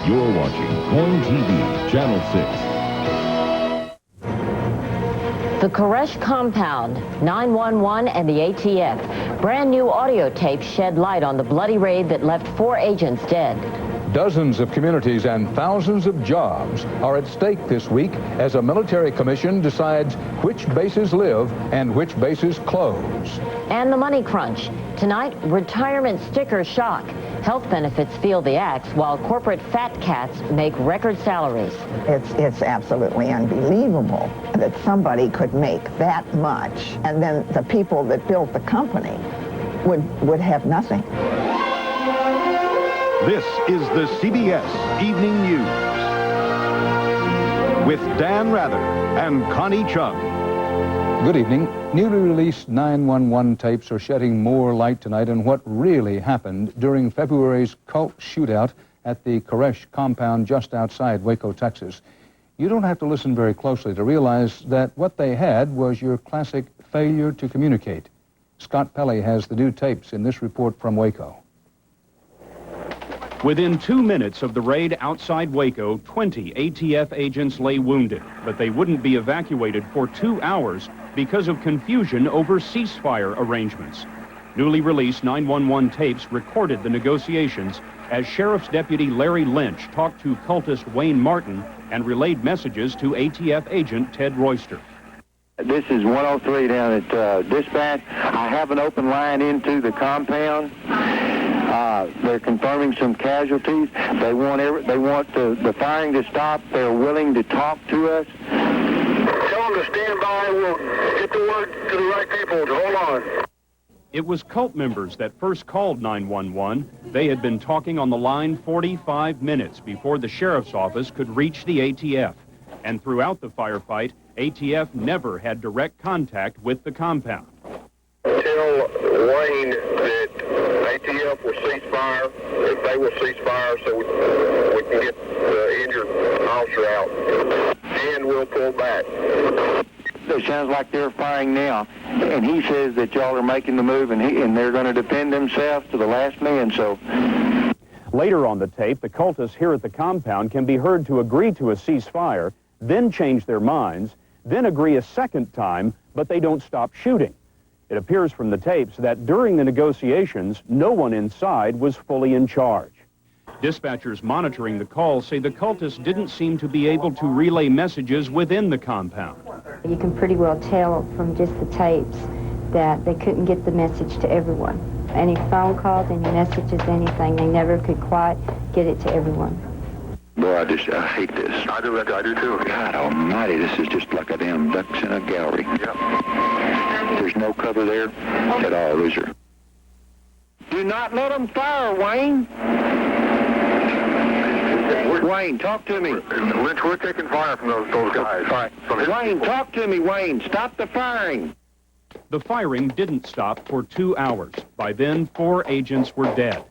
You're watching Coin TV, Channel 6. The Koresh compound, 911, and the ATF. Brand new audio tapes shed light on the bloody raid that left 4 agents dead. Dozens of communities and thousands of jobs are at stake this week as a military commission decides which bases live and which bases close. And the money crunch. Tonight, retirement sticker shock. Health benefits feel the axe, while corporate fat cats make record salaries. It's absolutely unbelievable that somebody could make that much, and then the people that built the company would have nothing. This is the CBS Evening News with Dan Rather and Connie Chung. Good evening. Newly released 911 tapes are shedding more light tonight on what really happened during February's cult shootout at the Koresh compound just outside Waco, Texas. You don't have to listen very closely to realize that what they had was your classic failure to communicate. Scott Pelley has the new tapes in this report from Waco. Within 2 minutes of the raid outside Waco, 20 ATF agents lay wounded, but they wouldn't be evacuated for 2 hours because of confusion over ceasefire arrangements. Newly released 911 tapes recorded the negotiations as Sheriff's Deputy Larry Lynch talked to cultist Wayne Martin and relayed messages to ATF agent Ted Royster. This is 103 down at dispatch. I have an open line into the compound. They're confirming some casualties. They want the firing to stop. They're willing to talk to us. Tell them to stand by. We'll get the word to the right people. Hold on. It was cult members that first called 911. They had been talking on the line 45 minutes before the sheriff's office could reach the ATF. And throughout the firefight, ATF never had direct contact with the compound. Tell Wayne that ATF will cease fire, if they will cease fire, so we can get the injured officer out. And we'll pull back. It sounds like they're firing now, and he says that y'all are making the move, and they're going to defend themselves to the last man, so... Later on the tape, the cultists here at the compound can be heard to agree to a ceasefire, then change their minds, then agree a second time, but they don't stop shooting. It appears from the tapes that during the negotiations, no one inside was fully in charge. Dispatchers monitoring the call say the cultists didn't seem to be able to relay messages within the compound. You can pretty well tell from just the tapes that they couldn't get the message to everyone. Any phone calls, any messages, anything, they never could quite get it to everyone. Boy, I hate this. I do too. God almighty, this is just like a damn ducks in a gallery. Yep. There's no cover there at all, is there? Do not let them fire, Wayne. Wayne, talk to me. Lynch, we're taking fire from those guys. All right. Wayne, talk to me, Wayne. Stop the firing. The firing didn't stop for 2 hours. By then, 4 agents were dead.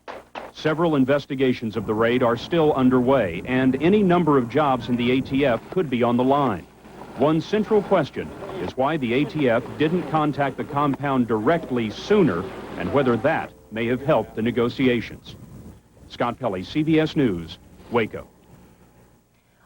Several investigations of the raid are still underway, and any number of jobs in the ATF could be on the line. One central question is why the ATF didn't contact the compound directly sooner, and whether that may have helped the negotiations. Scott Pelley, CBS News, Waco.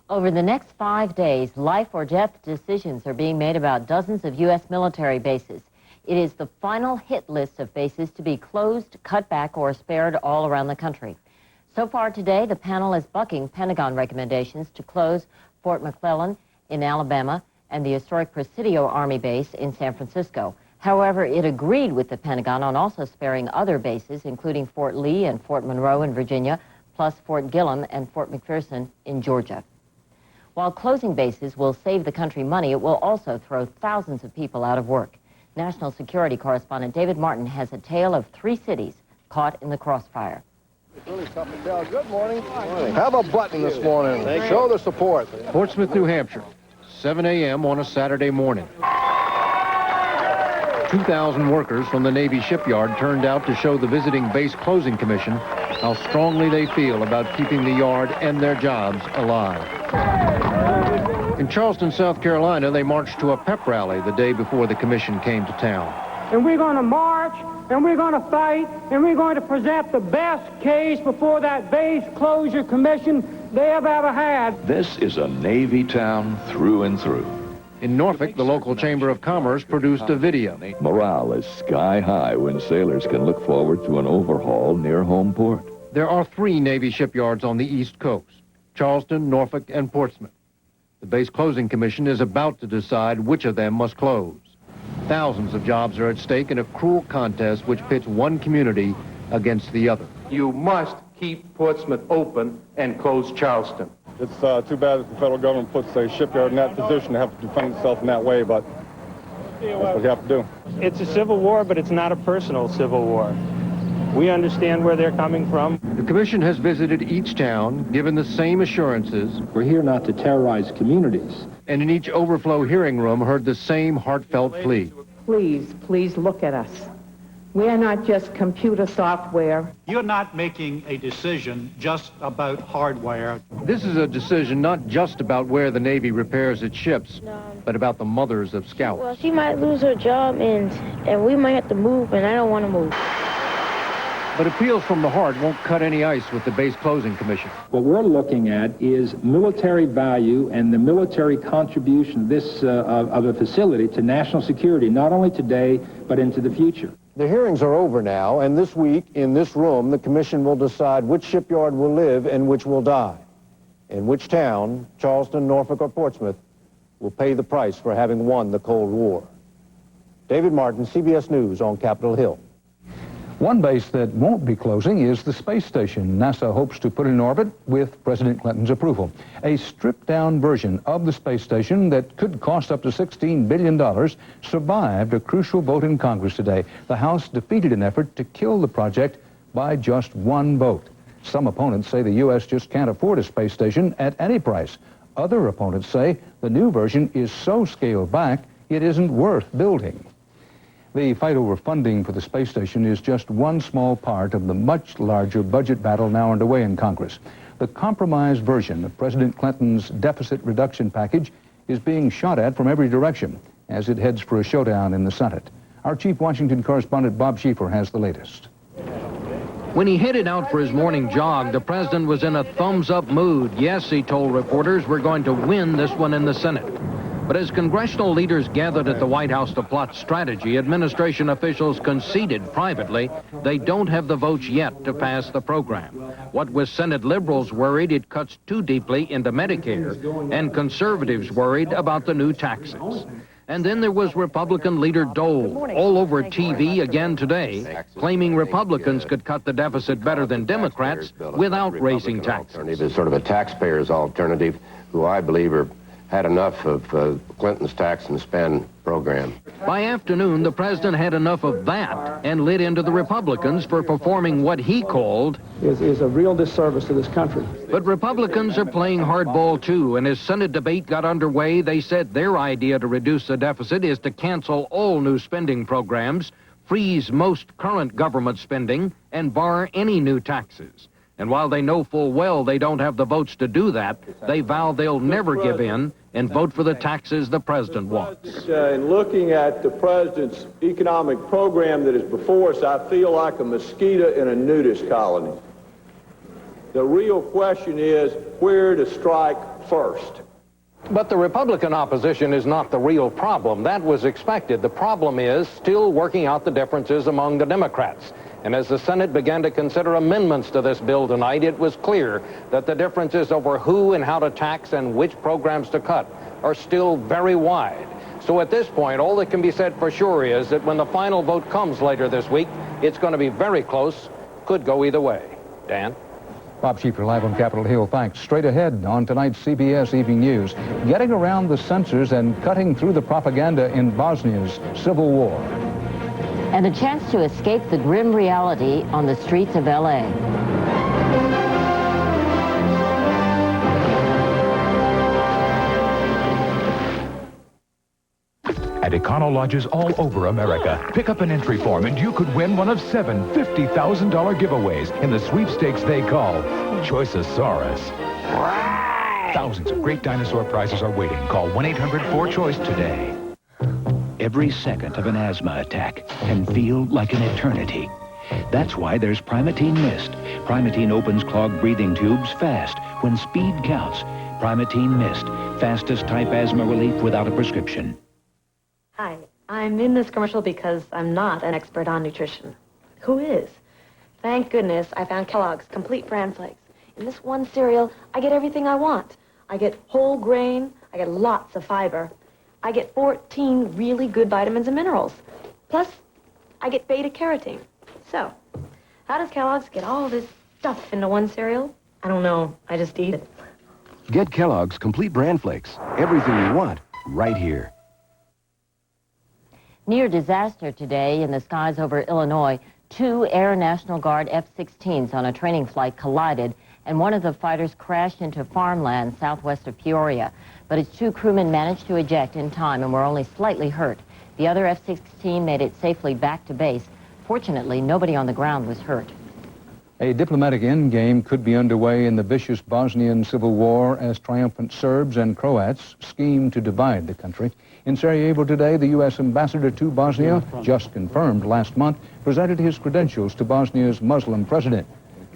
Over the next 5 days, life or death decisions are being made about dozens of U.S. military bases. It is the final hit list of bases to be closed, cut back, or spared all around the country. So far today, the panel is bucking Pentagon recommendations to close Fort McClellan in Alabama and the historic Presidio Army Base in San Francisco. However, it agreed with the Pentagon on also sparing other bases, including Fort Lee and Fort Monroe in Virginia, plus Fort Gillem and Fort McPherson in Georgia. While closing bases will save the country money, it will also throw thousands of people out of work. National security correspondent David Martin has a tale of 3 cities caught in the crossfire. It's really tough to tell. Good morning. Have a button this morning. Show the support. Portsmouth, New Hampshire, 7 a.m. on a Saturday morning. 2,000 workers from the Navy shipyard turned out to show the visiting base closing commission how strongly they feel about keeping the yard and their jobs alive. In Charleston, South Carolina, they marched to a pep rally the day before the commission came to town. and we're going to march, and we're going to fight, and we're going to present the best case before that base closure commission they have ever had. This is a Navy town through and through. In Norfolk, the local Chamber of Commerce produced a video. Morale is sky high when sailors can look forward to an overhaul near home port. There are 3 Navy shipyards on the East Coast: Charleston, Norfolk, and Portsmouth. The Base Closing Commission is about to decide which of them must close. Thousands of jobs are at stake in a cruel contest which pits one community against the other. You must keep Portsmouth open and close Charleston. It's too bad that the federal government puts a shipyard in that position to have to defend itself in that way, but that's what you have to do. It's a civil war, but it's not a personal civil war. We understand where they're coming from. The commission has visited each town, given the same assurances. We're here not to terrorize communities. And in each overflow hearing room heard the same heartfelt plea. Please, please look at us. We are not just computer software. You're not making a decision just about hardware. This is a decision not just about where the Navy repairs its ships, but about the mothers of scouts. Well, she might lose her job, and we might have to move, and I don't want to move. But appeals from the heart won't cut any ice with the Base Closing Commission. What we're looking at is military value and the military contribution of a facility to national security, not only today, but into the future. The hearings are over now, and this week, in this room, the commission will decide which shipyard will live and which will die. And which town, Charleston, Norfolk, or Portsmouth, will pay the price for having won the Cold War. David Martin, CBS News on Capitol Hill. One base that won't be closing is the space station NASA hopes to put in orbit with President Clinton's approval. A stripped-down version of the space station that could cost up to $16 billion survived a crucial vote in Congress today. The House defeated an effort to kill the project by just one vote. Some opponents say the U.S. just can't afford a space station at any price. Other opponents say the new version is so scaled back it isn't worth building. The fight over funding for the space station is just one small part of the much larger budget battle now underway in Congress. The compromised version of President Clinton's deficit reduction package is being shot at from every direction as it heads for a showdown in the Senate. Our chief Washington correspondent Bob Schieffer has the latest. When he headed out for his morning jog, the president was in a thumbs-up mood. Yes, he told reporters, we're going to win this one in the Senate. But as congressional leaders gathered at the White House to plot strategy, administration officials conceded privately they don't have the votes yet to pass the program. What with Senate liberals worried it cuts too deeply into Medicare, and conservatives worried about the new taxes. And then there was Republican leader Dole, all over TV again today, claiming Republicans could cut the deficit better than Democrats without raising taxes. It's sort of a taxpayer's alternative, who I believe had enough of Clinton's tax and spend program. By afternoon, the president had enough of that and lit into the Republicans for performing what he called is a real disservice to this country. But Republicans are playing hardball too, and as Senate debate got underway, they said their idea to reduce the deficit is to cancel all new spending programs, freeze most current government spending, and bar any new taxes. And while they know full well they don't have the votes to do that, they vow they'll never give in and vote for the taxes the president wants. In looking at the president's economic program that is before us, I feel like a mosquito in a nudist colony. The real question is where to strike first. But the Republican opposition is not the real problem. That was expected. The problem is still working out the differences among the Democrats. And as the Senate began to consider amendments to this bill tonight, it was clear that the differences over who and how to tax and which programs to cut are still very wide. So at this point, all that can be said for sure is that when the final vote comes later this week, it's going to be very close, could go either way. Dan? Bob Schieffer live on Capitol Hill. Thanks. Straight ahead on tonight's CBS Evening News, getting around the censors and cutting through the propaganda in Bosnia's civil war. And a chance to escape the grim reality on the streets of L.A. At Econo Lodges all over America, pick up an entry form and you could win one of 7 $50,000 giveaways in the sweepstakes they call Choiceosaurus. Thousands of great dinosaur prizes are waiting. Call 1-800-4CHOICE today. every second of an asthma attack can feel like an eternity. That's why there's Primatene Mist. Primatene opens clogged breathing tubes fast when speed counts. Primatene Mist, fastest type asthma relief without a prescription. Hi, I'm in this commercial because I'm not an expert on nutrition. Who is? Thank goodness I found Kellogg's Complete Bran Flakes. In this one cereal, I get everything I want. I get whole grain, I get lots of fiber. I get 14 really good vitamins and minerals. Plus, I get beta-carotene. So, how does Kellogg's get all this stuff into one cereal? I don't know, I just eat it. Get Kellogg's Complete Bran Flakes. Everything you want, right here. Near disaster today in the skies over Illinois. 2 Air National Guard F-16s on a training flight collided, and one of the fighters crashed into farmland southwest of Peoria. But its 2 crewmen managed to eject in time and were only slightly hurt. The other F-16 made it safely back to base. Fortunately, nobody on the ground was hurt. A diplomatic endgame could be underway in the vicious Bosnian civil war as triumphant Serbs and Croats scheme to divide the country. In Sarajevo today, the U.S. ambassador to Bosnia, just confirmed last month, presented his credentials to Bosnia's Muslim president.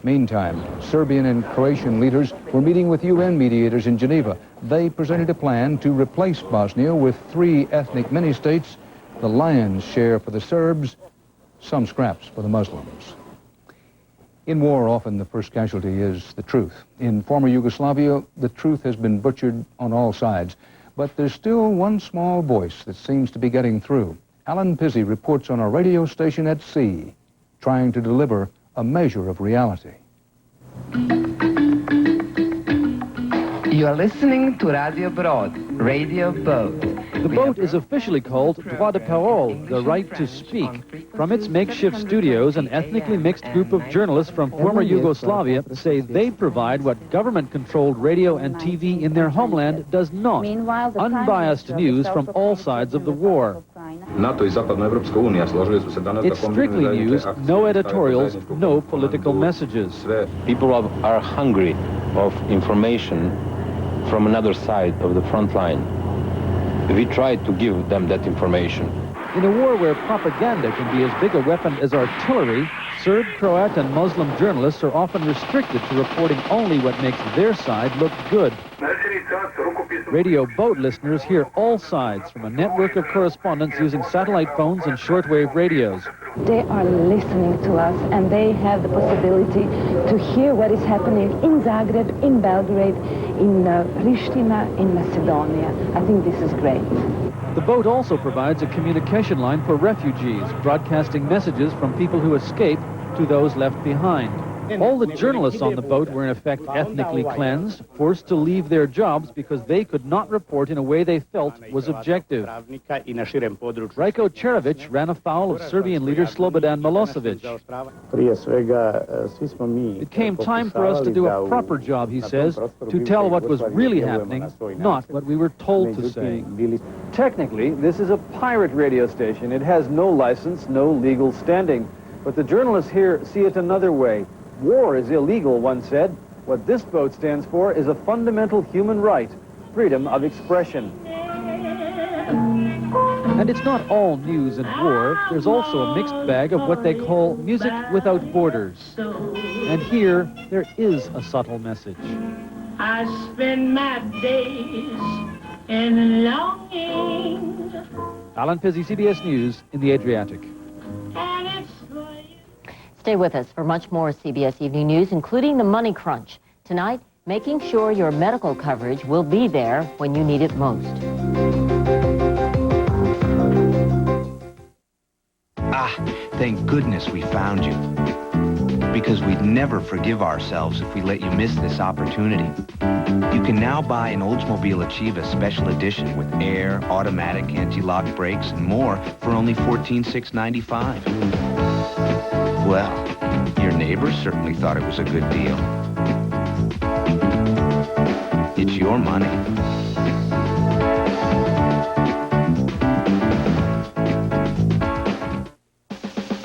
Meantime, Serbian and Croatian leaders were meeting with UN mediators in Geneva. They presented a plan to replace Bosnia with 3 ethnic mini-states, the lion's share for the Serbs, some scraps for the Muslims. In war, often the first casualty is the truth. In former Yugoslavia, the truth has been butchered on all sides. But there's still one small voice that seems to be getting through. Alan Pizzi reports on a radio station at sea, trying to deliver a measure of reality. You are listening to Radio Broad, Radio Boat. The boat is officially called Droit de Parole, the right to speak. From its makeshift studios, an ethnically mixed group of journalists from former Yugoslavia say they provide what government-controlled radio and TV in their homeland does not. Unbiased news from all sides of the war. It's strictly news, no editorials, no political messages. People are hungry of information from another side of the front line. We try to give them that information. In a war where propaganda can be as big a weapon as artillery, Serb, Croat, and Muslim journalists are often restricted to reporting only what makes their side look good. Radio Boat listeners hear all sides from a network of correspondents using satellite phones and shortwave radios. They are listening to us, and they have the possibility to hear what is happening in Zagreb, in Belgrade, in Pristina, in Macedonia. I think this is great. The boat also provides a communication line for refugees, broadcasting messages from people who escape to those left behind. All the journalists on the boat were in effect ethnically cleansed, forced to leave their jobs because they could not report in a way they felt was objective. Rajko Čerović ran afoul of Serbian leader Slobodan Milosevic. It came time for us to do a proper job, he says, to tell what was really happening, not what we were told to say. Technically, this is a pirate radio station. It has no license, no legal standing. But the journalists here see it another way. War is illegal, one said. What this boat stands for is a fundamental human right, freedom of expression. And it's not all news and war. There's also a mixed bag of what they call music without borders. And here, there is a subtle message. I spend my days in longing. Alan Pizzi, CBS News in the Adriatic. Stay with us for much more CBS Evening News, including the money crunch. Tonight, making sure your medical coverage will be there when you need it most. Thank goodness we found you. Because we'd never forgive ourselves if we let you miss this opportunity. You can now buy an Oldsmobile Achieva Special Edition with air, automatic, anti-lock brakes, and more for only $14,695. Well, your neighbors certainly thought it was a good deal. It's your money.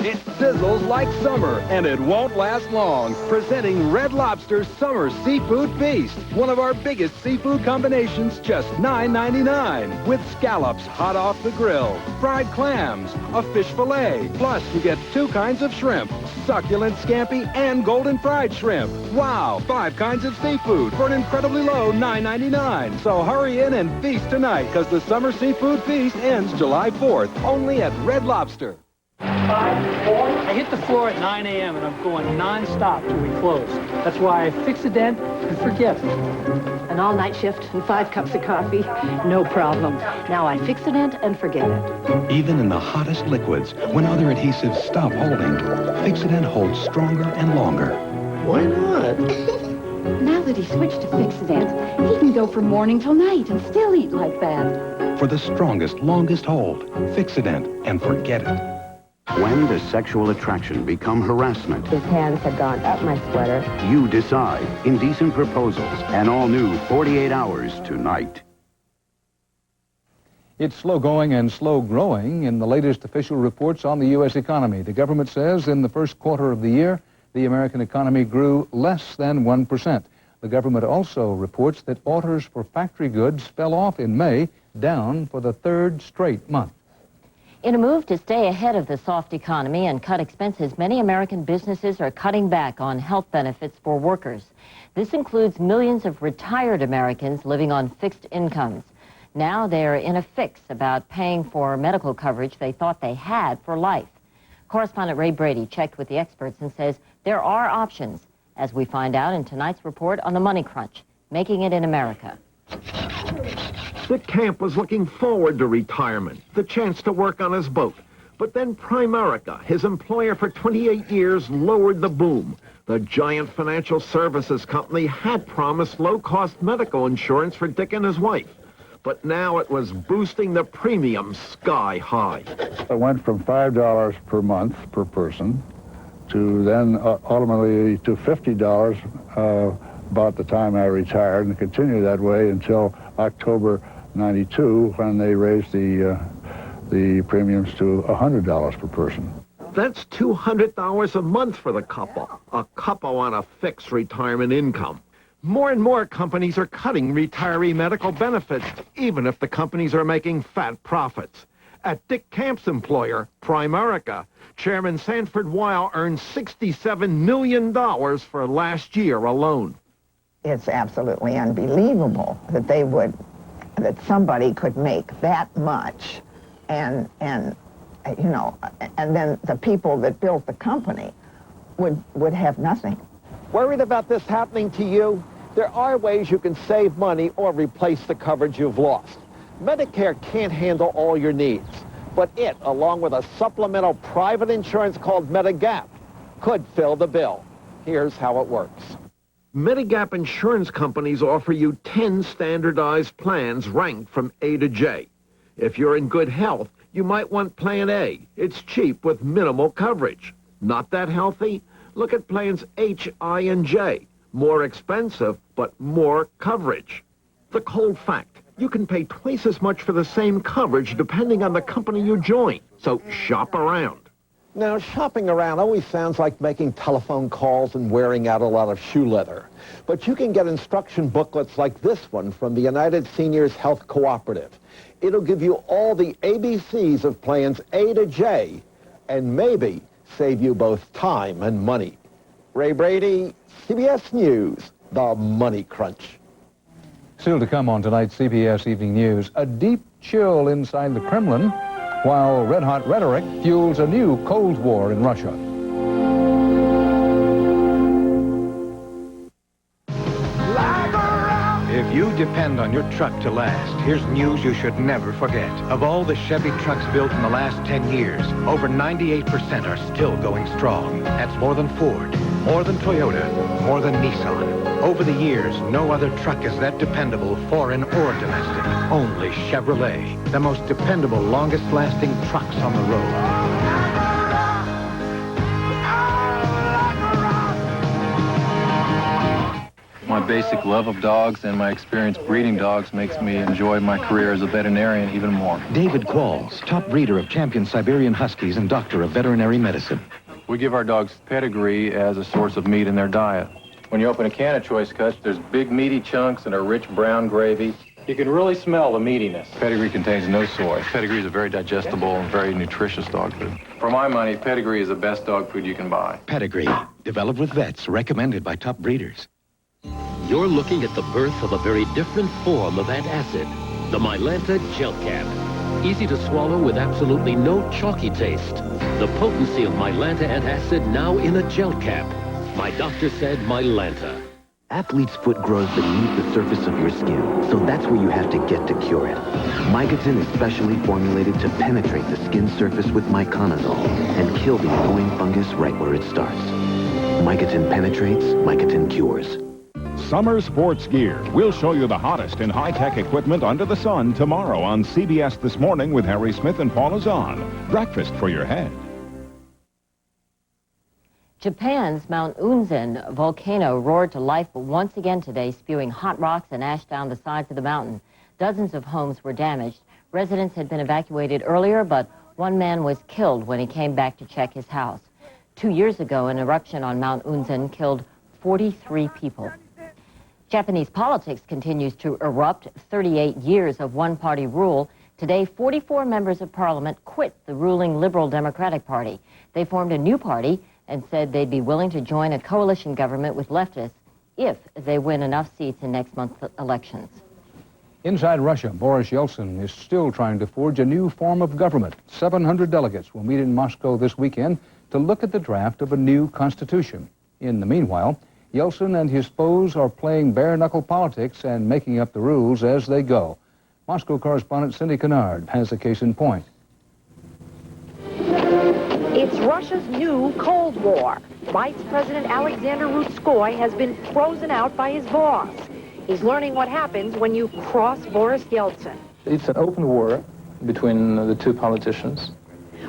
It sizzles like summer, and it won't last long. Presenting Red Lobster's Summer Seafood Feast. One of our biggest seafood combinations, just $9.99. With scallops hot off the grill, fried clams, a fish fillet. Plus, you get 2 kinds of shrimp, succulent scampi and golden fried shrimp. Wow, 5 kinds of seafood for an incredibly low $9.99. So hurry in and feast tonight, because the Summer Seafood Feast ends July 4th, only at Red Lobster. 5, 4. I hit the floor at 9 a.m. and I'm going non-stop till we close. That's why I fix a dent and forget. An all-night shift and 5 cups of coffee, no problem. Now I fix a dent and forget it. Even in the hottest liquids, when other adhesives stop holding, Fix-A-Dent holds stronger and longer. Why not? Now that he switched to Fix-A-Dent, he can go from morning till night and still eat like that. For the strongest, longest hold, Fix-A-Dent and forget it. When does sexual attraction become harassment? His hands had gone up my sweater. You decide. Indecent Proposals, an all-new 48 Hours tonight. It's slow going and slow growing in the latest official reports on the U.S. economy. The government says in the first quarter of the year, the American economy grew less than 1%. The government also reports that orders for factory goods fell off in May, down for the 3rd straight month. In a move to stay ahead of the soft economy and cut expenses, many American businesses are cutting back on health benefits for workers. This includes millions of retired Americans living on fixed incomes. Now they're in a fix about paying for medical coverage they thought they had for life. Correspondent Ray Brady checked with the experts and says there are options, as we find out in tonight's report on the Money Crunch, Making It in America. Dick Camp was looking forward to retirement, the chance to work on his boat. But then Primerica, his employer for 28 years, lowered the boom. The giant financial services company had promised low-cost medical insurance for Dick and his wife. But now it was boosting the premium sky high. It went from $5 per month per person to then ultimately to $50 about the time I retired, and continued that way until October 92, when they raised the premiums to $100 per person. That's $200 a month for the couple on a fixed retirement income. More and more companies are cutting retiree medical benefits, even if the companies are making fat profits. At Dick Camp's employer, Primerica, Chairman Sanford Weil earned $67 million for last year alone. It's absolutely unbelievable that that somebody could make that much, and then the people that built the company would have nothing. Worried about this happening to you? There are ways you can save money or replace the coverage you've lost. Medicare can't handle all your needs, but it, along with a supplemental private insurance called Medigap, could fill the bill. Here's how it works. Medigap insurance companies offer you 10 standardized plans ranked from A to J. If you're in good health, you might want Plan A. It's cheap with minimal coverage. Not that healthy? Look at plans H, I, and J. More expensive, but more coverage. The cold fact, you can pay twice as much for the same coverage depending on the company you join. So shop around. Now, shopping around always sounds like making telephone calls and wearing out a lot of shoe leather. But you can get instruction booklets like this one from the United Seniors Health Cooperative. It'll give you all the ABCs of plans A to J, and maybe save you both time and money. Ray Brady, CBS News, The Money Crunch. Still to come on tonight's CBS Evening News, a deep chill inside the Kremlin, while red-hot rhetoric fuels a new Cold War in Russia. If you depend on your truck to last, here's news you should never forget. Of all the Chevy trucks built in the last 10 years, over 98% are still going strong. That's more than Ford, more than Toyota, more than Nissan. Over the years, no other truck is that dependable, foreign or domestic. Only Chevrolet, the most dependable, longest-lasting trucks on the road. My basic love of dogs and my experience breeding dogs makes me enjoy my career as a veterinarian even more. David Qualls, top breeder of champion Siberian Huskies and doctor of veterinary medicine. We give our dogs pedigree as a source of meat in their diet. When you open a can of Choice Cuts, there's big meaty chunks and a rich brown gravy. You can really smell the meatiness. Pedigree contains no soy. Pedigree is a very digestible and very nutritious dog food. For my money, Pedigree is the best dog food you can buy. Pedigree, developed with vets, recommended by top breeders. You're looking at the birth of a very different form of antacid, the Mylanta Gel Cap. Easy to swallow with absolutely no chalky taste. The potency of Mylanta antacid now in a gel cap. My doctor said Mylanta. Athlete's foot grows beneath the surface of your skin, so that's where you have to get to cure it. Mycotin is specially formulated to penetrate the skin surface with myconazole and kill the annoying fungus right where it starts. Mycotin penetrates, Mycotin cures. Summer sports gear. We'll show you the hottest in high-tech equipment under the sun tomorrow on CBS This Morning with Harry Smith and Paula Zahn. Breakfast for your head. Japan's Mount Unzen volcano roared to life once again today, spewing hot rocks and ash down the sides of the mountain. Dozens of homes were damaged. Residents had been evacuated earlier, but one man was killed when he came back to check his house. 2 years ago, an eruption on Mount Unzen killed 43 people. Japanese politics continues to erupt. 38 years of one-party rule. Today, 44 members of parliament quit the ruling Liberal Democratic Party. They formed a new party and said they'd be willing to join a coalition government with leftists if they win enough seats in next month's elections. Inside Russia, Boris Yeltsin is still trying to forge a new form of government. 700 delegates will meet in Moscow this weekend to look at the draft of a new constitution. In the meanwhile, Yeltsin and his foes are playing bare-knuckle politics and making up the rules as they go. Moscow correspondent Cindy Kennard has a case in point. It's Russia's new Cold War. Vice President Alexander Rutskoy has been frozen out by his boss. He's learning what happens when you cross Boris Yeltsin. It's an open war between the two politicians.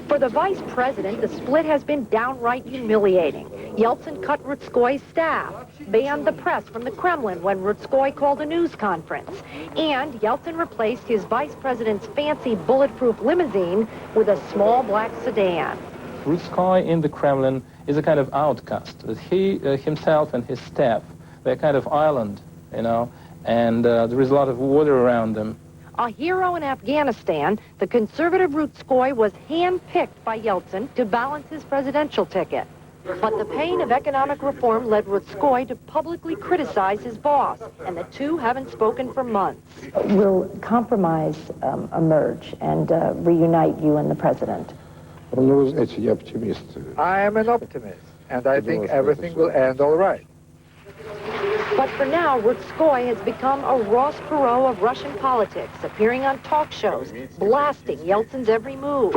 For the vice president, the split has been downright humiliating. Yeltsin cut Rutskoy's staff, banned the press from the Kremlin when Rutskoy called a news conference, and Yeltsin replaced his vice president's fancy bulletproof limousine with a small black sedan. Rutskoy in the Kremlin is a kind of outcast. He himself and his staff, they're kind of island, you know, and there is a lot of water around them. A hero in Afghanistan, the conservative Rutskoy was hand-picked by Yeltsin to balance his presidential ticket. But the pain of economic reform led Rutskoy to publicly criticize his boss, and the two haven't spoken for months. Will compromise emerge and reunite you and the president? I am an optimist, and I think everything will end all right. But for now, Rutskoy has become a Ross Perot of Russian politics, appearing on talk shows, blasting Yeltsin's every move.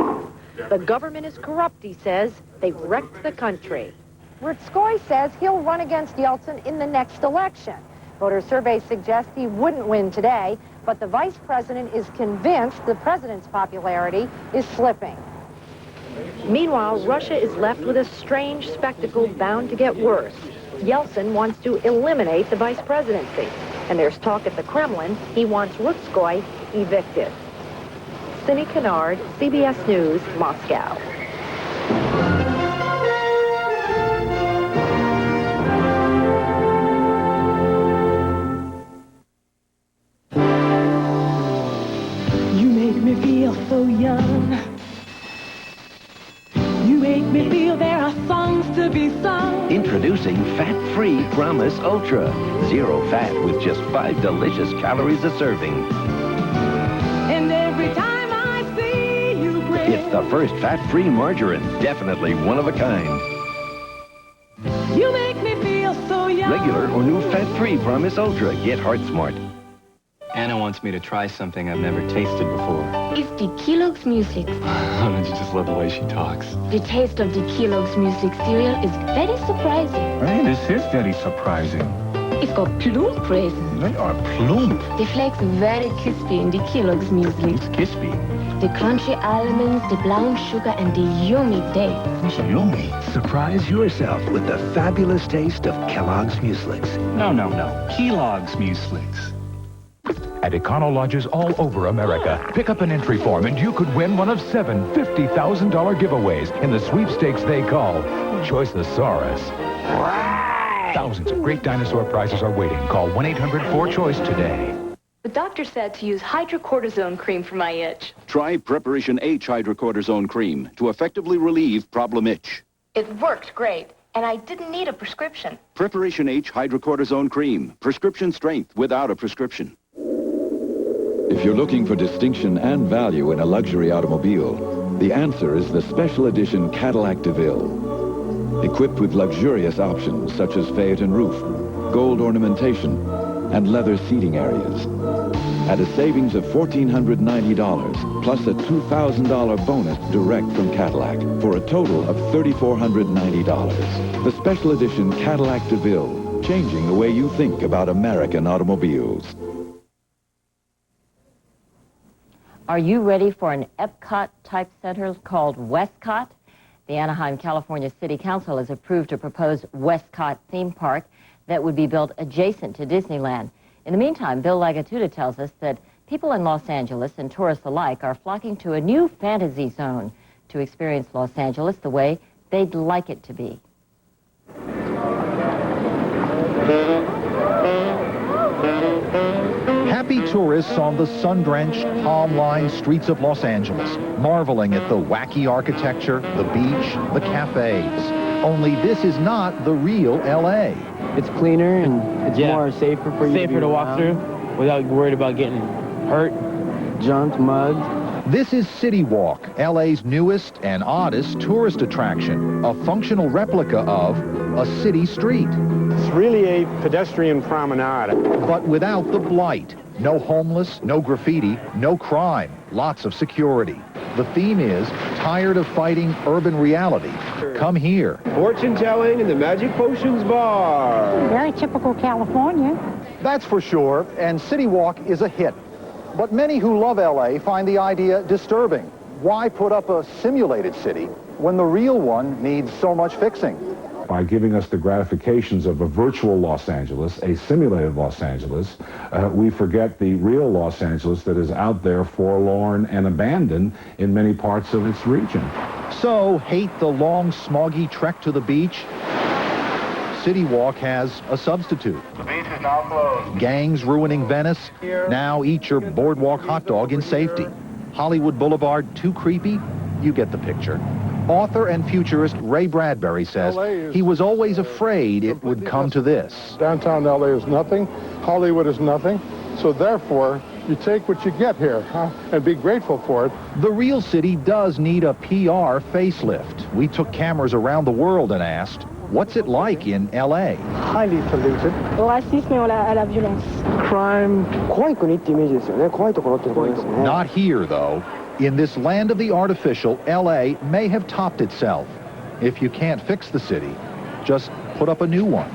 The government is corrupt, he says. They've wrecked the country. Rutskoy says he'll run against Yeltsin in the next election. Voter surveys suggest he wouldn't win today, but the vice president is convinced the president's popularity is slipping. Meanwhile, Russia is left with a strange spectacle bound to get worse. Yeltsin wants to eliminate the vice presidency, and there's talk at the Kremlin he wants Rutskoy evicted. Cindy Kennard, CBS News, Moscow. You make me feel so young. You make me feel there are songs to be sung. Introducing Fat-Free Promise Ultra. Zero fat with just 5 delicious calories a serving. And every time I see you grin, It's the first fat-free margarine. Definitely one of a kind. you make me feel so young. Regular or new Fat-Free Promise Ultra. Get heart smart. Anna wants me to try something I've never tasted before. It's the Kellogg's Music. Don't you just love the way she talks? The taste of the Kellogg's Music cereal is very surprising. Hey, this is very surprising. It's got plump raisins. They are plump. The flakes are very crispy in the Kellogg's Music. It's crispy. The crunchy almonds, the brown sugar, and the yummy dates. It's yummy. Surprise yourself with the fabulous taste of Kellogg's Mueslix. No. Kellogg's Mueslix. At Econo Lodges all over America, pick up an entry form and you could win one of 7 $50,000 giveaways in the sweepstakes they call Choiceosaurus. Thousands of great dinosaur prizes are waiting. Call 1-800-4CHOICE today. The doctor said to use hydrocortisone cream for my itch. Try Preparation H hydrocortisone cream to effectively relieve problem itch. It worked great, and I didn't need a prescription. Preparation H hydrocortisone cream, prescription strength without a prescription. If you're looking for distinction and value in a luxury automobile, the answer is the special edition Cadillac DeVille. Equipped with luxurious options such as Phaeton roof, gold ornamentation, and leather seating areas. At a savings of $1,490, plus a $2,000 bonus direct from Cadillac, for a total of $3,490. The special edition Cadillac DeVille, changing the way you think about American automobiles. Are you ready for an Epcot-type center called Westcott? The Anaheim, California City Council has approved a proposed Westcott theme park that would be built adjacent to Disneyland. In the meantime, Bill Lagatuda tells us that people in Los Angeles and tourists alike are flocking to a new fantasy zone to experience Los Angeles the way they'd like it to be. Happy tourists on the sun-drenched, palm-lined streets of Los Angeles, marveling at the wacky architecture, the beach, the cafes. Only this is not the real L.A. It's cleaner and it's more safer for you. Safer to walk through without worried about getting hurt, jumped, mugged. This is City Walk, L.A.'s newest and oddest tourist attraction, a functional replica of a city street. It's really a pedestrian promenade. But without the blight. No homeless, no graffiti, no crime, lots of security. The theme is, tired of fighting urban reality? Come here. Fortune telling in the Magic Potions Bar. Very typical California. That's for sure, and City Walk is a hit. But many who love LA find the idea disturbing. Why put up a simulated city when the real one needs so much fixing? By giving us the gratifications of a virtual Los Angeles, a simulated Los Angeles, we forget the real Los Angeles that is out there forlorn and abandoned in many parts of its region. So, hate the long, smoggy trek to the beach? City Walk has a substitute. The beach is now closed. Gangs ruining Venice? Now eat your boardwalk hot dog in safety. Hollywood Boulevard too creepy? You get the picture. Author and futurist Ray Bradbury says he was always afraid it would come to this. Downtown LA is nothing. Hollywood is nothing. So therefore, you take what you get here, and be grateful for it. The real city does need a PR facelift. We took cameras around the world and asked, what's it like in LA? Highly polluted. Racisme à la violence. Crime. Not here, though. In this land of the artificial, LA may have topped itself. If you can't fix the city, just put up a new one.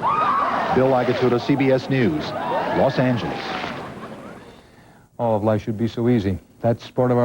Bill Lagatuda, CBS News, Los Angeles. All of life should be so easy. That's part of our